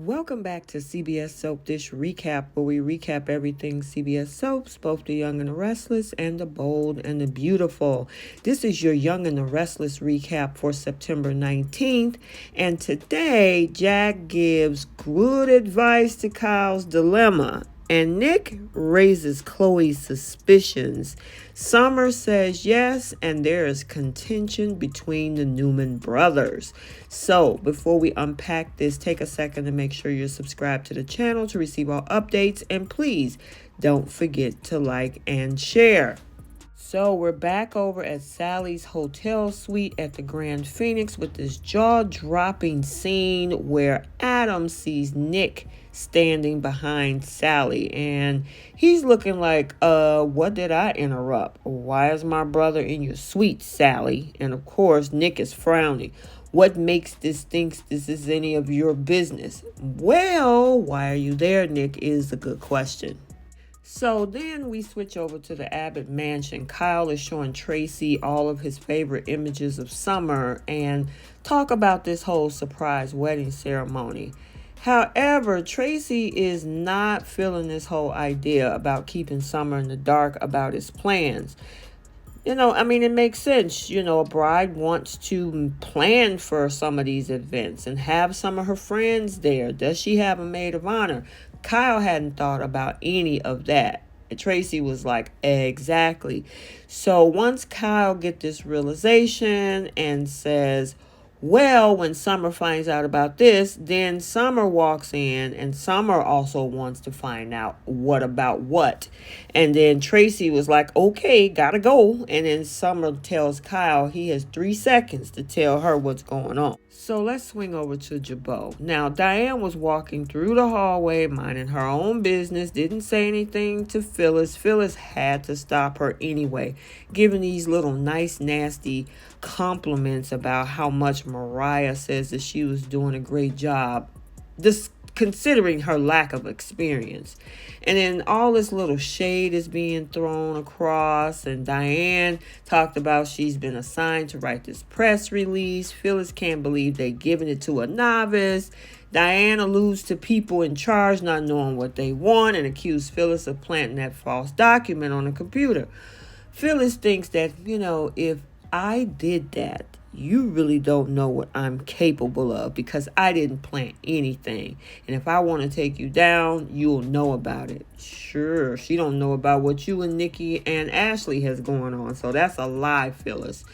Welcome back to CBS Soap Dish Recap, where we recap everything CBS Soaps, both the Young and the Restless and the Bold and the Beautiful. This is your Young and the Restless recap for September 19th, and today Jack gives good advice to Kyle's dilemma, and Nick raises Chloe's suspicions. Summer says yes, and there is contention between the Newman brothers. So, before we unpack this, take a second to make sure you're subscribed to the channel to receive all updates, and please don't forget to like and share. So we're back over at Sally's hotel suite at the Grand Phoenix with this jaw-dropping scene where Adam sees Nick standing behind Sally, and he's looking like, what did I interrupt? Why is my brother in your suite, Sally? And of course, Nick is frowning. What makes this think this is any of your business? Well, why are you there, Nick, is a good question. So then we switch over to the Abbott mansion. Kyle is showing Tracy all of his favorite images of Summer and talk about this whole surprise wedding ceremony. However, Tracy is not feeling this whole idea about keeping Summer in the dark about his plans. It makes sense. A bride wants to plan for some of these events and have some of her friends there. Does she have a maid of honor? Kyle hadn't thought about any of that. Tracy was like, exactly. So once Kyle get this realization and says, well, when Summer finds out about this, then Summer walks in, and Summer also wants to find out what about what. And then Tracy was like, okay, gotta go. And then Summer tells Kyle he has 3 seconds to tell her what's going on. So let's swing over to Jabot. Now, Diane was walking through the hallway, minding her own business, didn't say anything to Phyllis. Phyllis had to stop her anyway, giving these little nice, nasty compliments about how much Mariah says that she was doing a great job, this considering her lack of experience. And then all this little shade is being thrown across, and Diane talked about she's been assigned to write this press release. Phyllis can't believe they're giving it to a novice. Diane alludes to people in charge not knowing what they want and accused Phyllis of planting that false document on the computer. Phyllis thinks that, if I did that, you really don't know what I'm capable of because I didn't plant anything. And if I want to take you down, you'll know about it. Sure, she don't know about what you and Nikki and Ashley has going on. So that's a lie, Phyllis.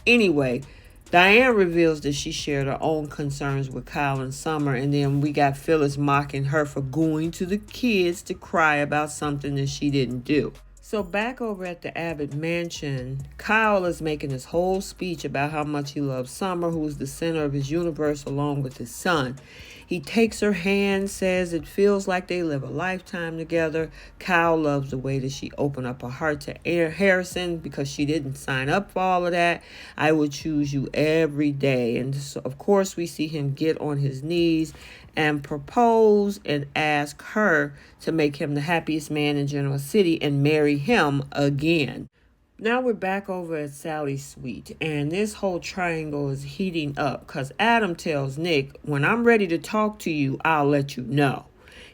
Anyway, Diane reveals that she shared her own concerns with Kyle and Summer. And then we got Phyllis mocking her for going to the kids to cry about something that she didn't do. So back over at the Abbott mansion, Kyle is making this whole speech about how much he loves Summer, who is the center of his universe, along with his son. He takes her hand, says it feels like they live a lifetime together. Kyle loves the way that she opened up her heart to Harrison because she didn't sign up for all of that. I would choose you every day. And so, of course, we see him get on his knees and propose and ask her to make him the happiest man in Genoa City and marry him again. Now we're back over at Sally's suite, and this whole triangle is heating up because Adam tells Nick, when I'm ready to talk to you, I'll let you know.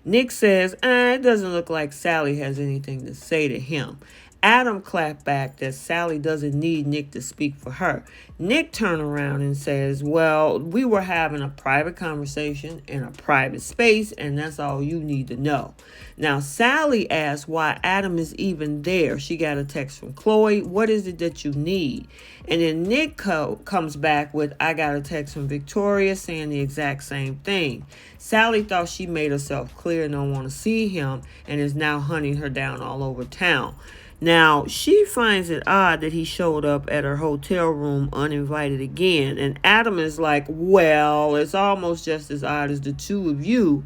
Nick says, it doesn't look like Sally has anything to say to him. Adam clapped back that Sally doesn't need Nick to speak for her. Nick turned around and says, well, we were having a private conversation in a private space, and that's all you need to know. Now, Sally asks why Adam is even there. She got a text from Chloe. What is it that you need? And then Nick comes back with, I got a text from Victoria saying the exact same thing. Sally thought she made herself clear and don't want to see him and is now hunting her down all over town. Now, she finds it odd that he showed up at her hotel room uninvited again. And Adam is like, well, it's almost just as odd as the two of you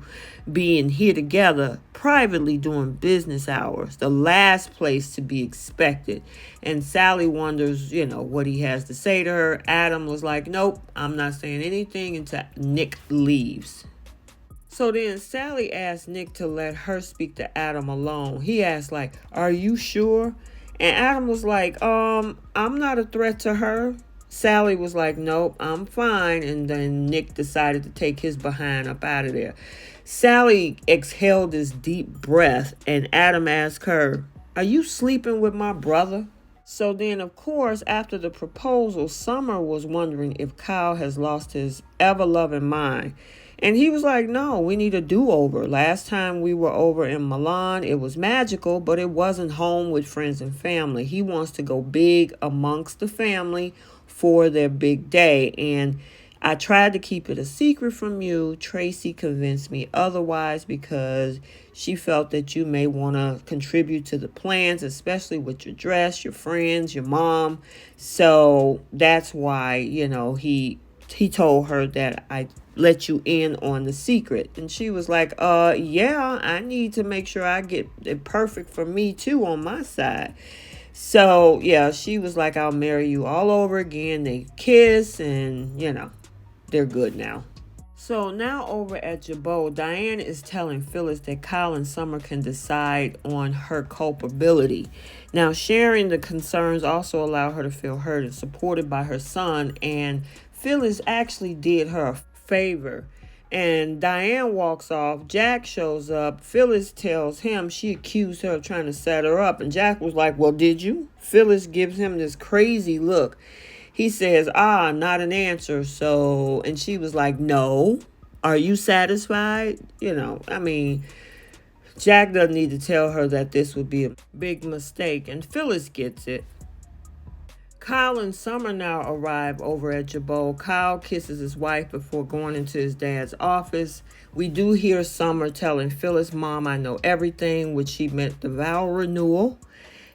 being here together privately during business hours, the last place to be expected. And Sally wonders, what he has to say to her. Adam was like, nope, I'm not saying anything until Nick leaves. So then Sally asked Nick to let her speak to Adam alone. He asked, are you sure? And Adam was like, I'm not a threat to her. Sally was like, nope, I'm fine. And then Nick decided to take his behind up out of there. Sally exhaled this deep breath, and Adam asked her, are you sleeping with my brother? So then, of course, after the proposal, Summer was wondering if Kyle has lost his ever loving mind. And he was like, no, we need a do over. Last time we were over in Milan, it was magical, but it wasn't home with friends and family. He wants to go big amongst the family for their big day. And I tried to keep it a secret from you. Tracy convinced me otherwise because she felt that you may want to contribute to the plans, especially with your dress, your friends, your mom. So that's why, he told her that I let you in on the secret. And she was like, yeah, I need to make sure I get it perfect for me too on my side. So yeah, she was like, I'll marry you all over again. They kiss and they're good now. So now over at Jabot, Diane is telling Phyllis that Kyle and Summer can decide on her culpability. Now, sharing the concerns also allow her to feel heard and supported by her son, and Phyllis actually did her a favor. And Diane walks off. Jack shows up. Phyllis tells him she accused her of trying to set her up. And Jack was like, well, did you? Phyllis gives him this crazy look. He says, not an answer. So, and she was like, no. Are you satisfied? Jack doesn't need to tell her that this would be a big mistake. And Phyllis gets it. Kyle and Summer now arrive over at Jabot. Kyle kisses his wife before going into his dad's office. We do hear Summer telling Phyllis, Mom, I know everything, which she meant the vow renewal.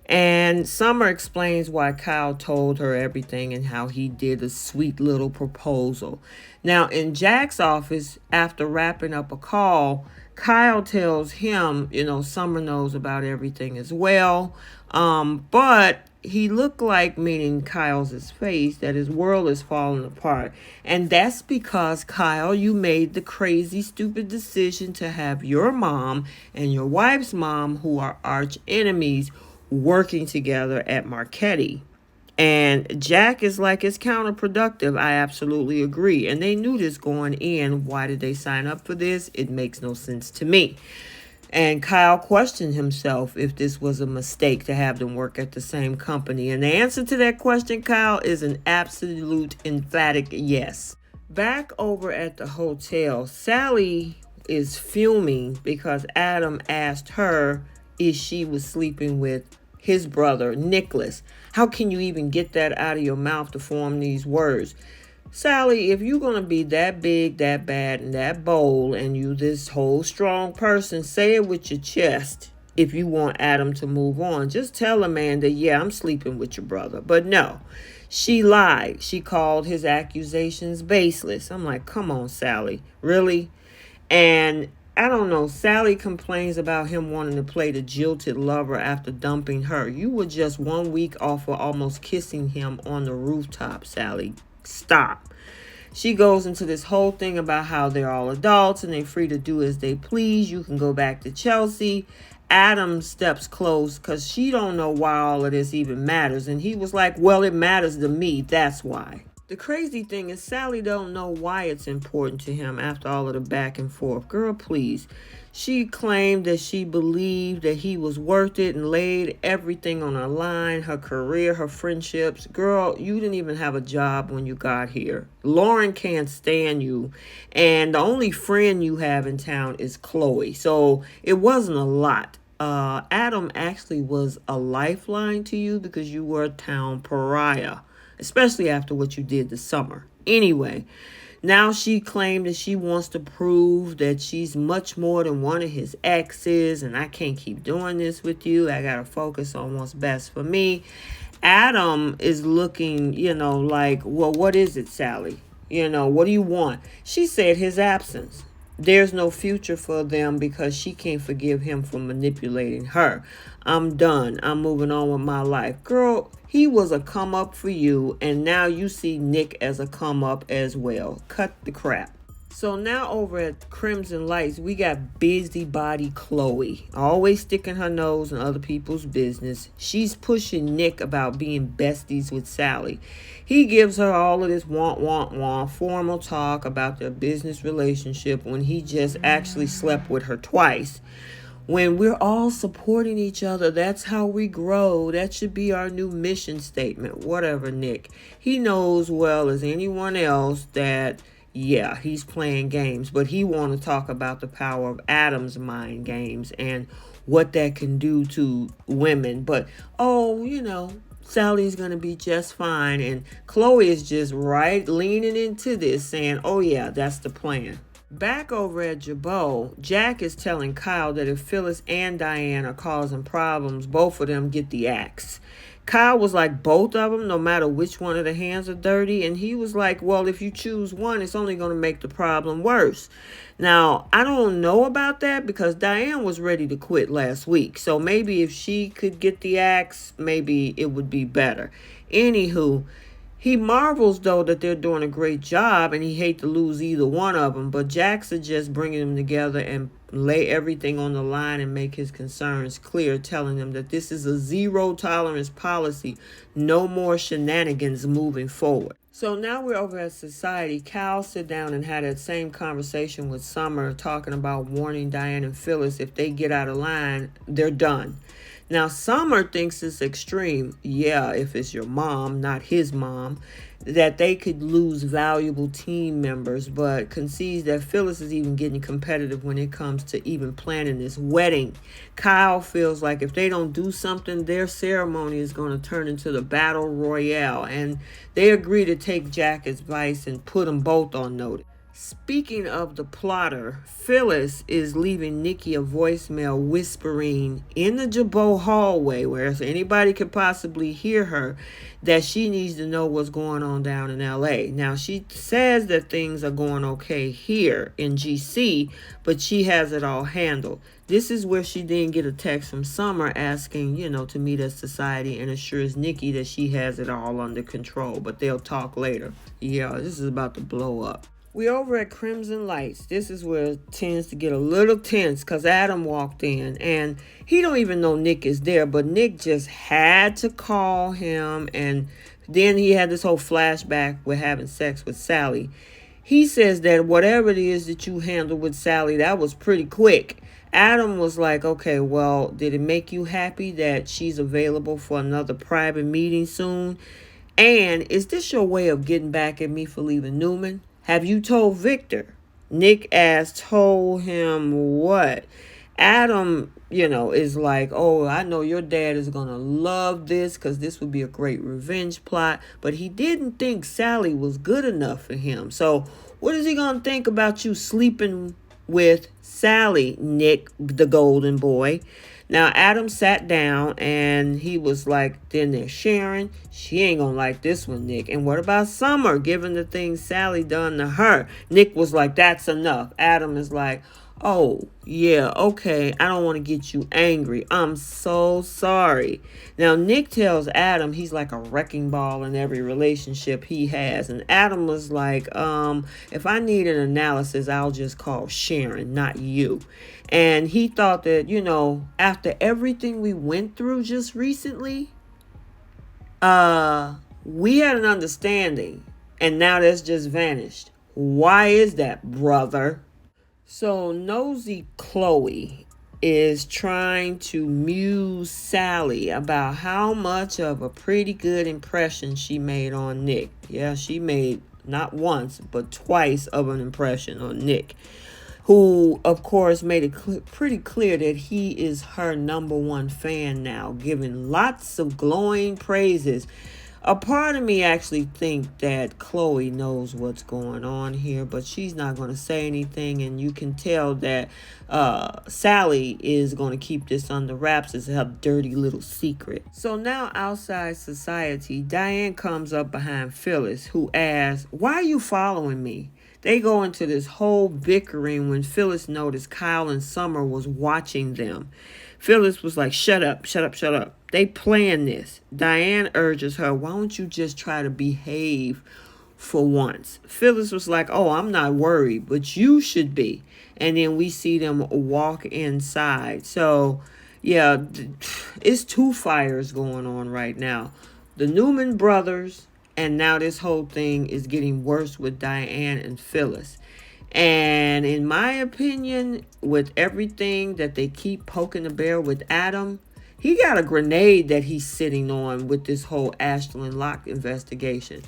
And Summer explains why Kyle told her everything and how he did a sweet little proposal. Now, in Jack's office, after wrapping up a call, Kyle tells him, Summer knows about everything as well. But he looked like, meaning Kyle's face, that his world is falling apart. And that's because, Kyle, you made the crazy, stupid decision to have your mom and your wife's mom, who are arch enemies, working together at Marchetti. And Jack is like, it's counterproductive. I absolutely agree. And they knew this going in. Why did they sign up for this? It makes no sense to me. And Kyle questioned himself if this was a mistake to have them work at the same company. And the answer to that question, Kyle, is an absolute emphatic yes. Back over at the hotel, Sally is fuming because Adam asked her if she was sleeping with his brother, Nicholas. How can you even get that out of your mouth to form these words? Sally, if you're going to be that big, that bad, and that bold, and you this whole strong person, say it with your chest if you want Adam to move on. Just tell a man that, yeah, I'm sleeping with your brother. But no, she lied. She called his accusations baseless. I'm like, come on, Sally. Really? And I don't know, Sally complains about him wanting to play the jilted lover after dumping her. You were just 1 week off of almost kissing him on the rooftop, Sally. Stop. She goes into this whole thing about how they're all adults and they're free to do as they please. You can go back to Chelsea. Adam steps close because she don't know why all of this even matters. And he was like, well, it matters to me. That's why. The crazy thing is Sally don't know why it's important to him after all of the back and forth. Girl, please. She claimed that she believed that he was worth it and laid everything on her line, her career, her friendships. Girl, you didn't even have a job when you got here. Lauren can't stand you. And the only friend you have in town is Chloe. So it wasn't a lot. Adam actually was a lifeline to you because you were a town pariah, especially after what you did this summer. Anyway, now she claimed that she wants to prove that she's much more than one of his exes, and I can't keep doing this with you. I got to focus on what's best for me. Adam is looking, like, well, what is it, Sally? What do you want? She said his absence. There's no future for them because she can't forgive him for manipulating her. I'm done. I'm moving on with my life. Girl, he was a come up for you, and now you see Nick as a come up as well. Cut the crap. So now over at Crimson Lights, we got busybody Chloe, always sticking her nose in other people's business. She's pushing Nick about being besties with Sally. He gives her all of this want, formal talk about their business relationship when he just actually slept with her twice. When we're all supporting each other, that's how we grow. That should be our new mission statement. Whatever, Nick. He knows well as anyone else that, yeah, he's playing games, but he want to talk about the power of Adam's mind games and what that can do to women. But, oh, Sally's going to be just fine. And Chloe is just right leaning into this saying, oh, yeah, that's the plan. Back over at Jabot, Jack is telling Kyle that if Phyllis and Diane are causing problems, both of them get the axe. Kyle was like, both of them, no matter which one of the hands are dirty. And he was like, well, if you choose one, it's only going to make the problem worse. Now, I don't know about that because Diane was ready to quit last week. So maybe if she could get the axe, maybe it would be better. Anywho, he marvels, though, that they're doing a great job, and he hates to lose either one of them. But Jack suggests bringing them together and lay everything on the line and make his concerns clear, telling them that this is a zero-tolerance policy, no more shenanigans moving forward. So now we're over at Society. Cal sit down and had that same conversation with Summer, talking about warning Diane and Phyllis if they get out of line, they're done. Now, Summer thinks it's extreme, yeah, if it's your mom, not his mom, that they could lose valuable team members, but concedes that Phyllis is even getting competitive when it comes to even planning this wedding. Kyle feels like if they don't do something, their ceremony is going to turn into the battle royale, and they agree to take Jack's advice and put them both on notice. Speaking of the plotter, Phyllis is leaving Nikki a voicemail whispering in the Jabot hallway where anybody could possibly hear her that she needs to know what's going on down in LA. Now, she says that things are going okay here in GC, but she has it all handled. This is where she didn't get a text from Summer asking, to meet at Society and assures Nikki that she has it all under control, but they'll talk later. Yeah, this is about to blow up. We over at Crimson Lights. This is where it tends to get a little tense because Adam walked in and he don't even know Nick is there, but Nick just had to call him, and then he had this whole flashback with having sex with Sally. He says that whatever it is that you handled with Sally, that was pretty quick. Adam was like, okay, well, did it make you happy that she's available for another private meeting soon? And is this your way of getting back at me for leaving Newman? Have you told Victor? Nick asked, told him what? Adam, is like, oh, I know your dad is going to love this because this would be a great revenge plot. But he didn't think Sally was good enough for him. So what is he going to think about you sleeping with Sally, Nick, the golden boy? Now, Adam sat down and he was like, then there's Sharon. She ain't gonna like this one, Nick. And what about Summer, given the things Sally done to her? Nick was like, that's enough. Adam is like, oh, yeah, okay, I don't want to get you angry. I'm so sorry. Now, Nick tells Adam he's like a wrecking ball in every relationship he has. And Adam was like, if I need an analysis, I'll just call Sharon, not you. And he thought that, after everything we went through just recently, we had an understanding. And now that's just vanished. Why is that, brother? So nosy Chloe is trying to muse Sally about how much of a pretty good impression she made on Nick. Yeah, she made not once, but twice of an impression on Nick, who, of course, made it pretty clear that he is her number one fan now, giving lots of glowing praises. A part of me actually think that Chloe knows what's going on here, but she's not going to say anything, and you can tell that Sally is going to keep this under wraps as her dirty little secret. So now outside Society, Diane comes up behind Phyllis, who asks, why are you following me? They go into this whole bickering when Phyllis noticed Kyle and Summer was watching them. Phyllis was like, shut up, shut up, shut up. They plan this. Diane urges her, why don't you just try to behave for once. Phyllis was like, oh, I'm not worried, but you should be. And then we see them walk inside. So, yeah, it's two fires going on right now. The Newman brothers, and now this whole thing is getting worse with Diane and Phyllis. And in my opinion, with everything that they keep poking the bear with Adam, he got a grenade that he's sitting on with this whole Ashland Locke investigation.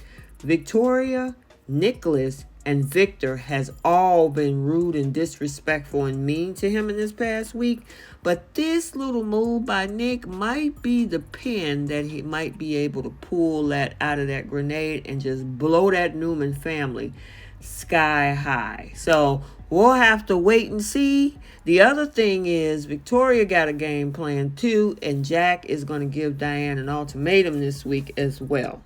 Victoria, Nicholas, and Victor has all been rude and disrespectful and mean to him in this past week. But this little move by Nick might be the pin that he might be able to pull that out of that grenade and just blow that Newman family sky high. So we'll have to wait and see. The other thing is Victoria got a game plan too, and Jack is going to give Diane an ultimatum this week as well.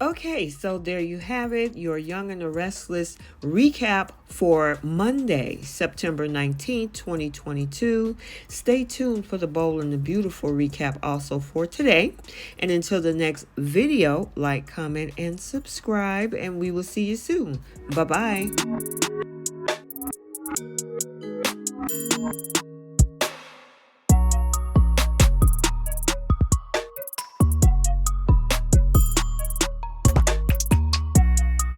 Okay, so there you have it, your Young and the Restless recap for Monday, September 19th, 2022. Stay tuned for the Bold and the Beautiful recap also for today. And until the next video, like, comment, and subscribe, and we will see you soon. Bye-bye.